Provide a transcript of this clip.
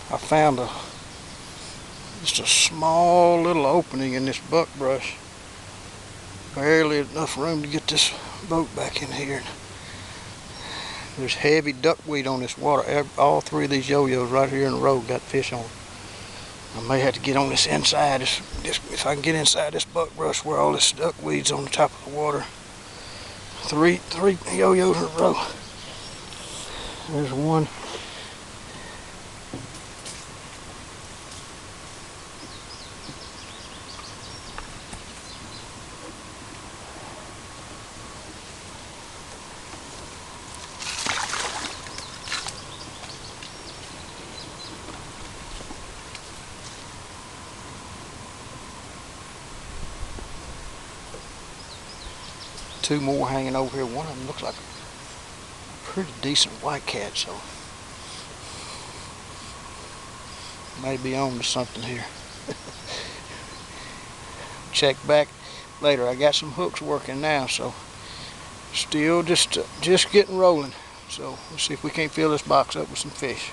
I found just a small little opening in this buckbrush. Barely enough room to get this boat back in here. There's heavy duckweed on this water. All three of these yo-yos right here in a row got fish on them. I may have to get on this inside. If I can get inside this buckbrush where all this duckweed's on the top of the water. Three yo-yos in a row. There's one. Two more hanging over here. One of them looks like a pretty decent white cat, so maybe on to something here. Check back later. I got some hooks working now, so still just getting rolling. So let's see if we can't fill this box up with some fish.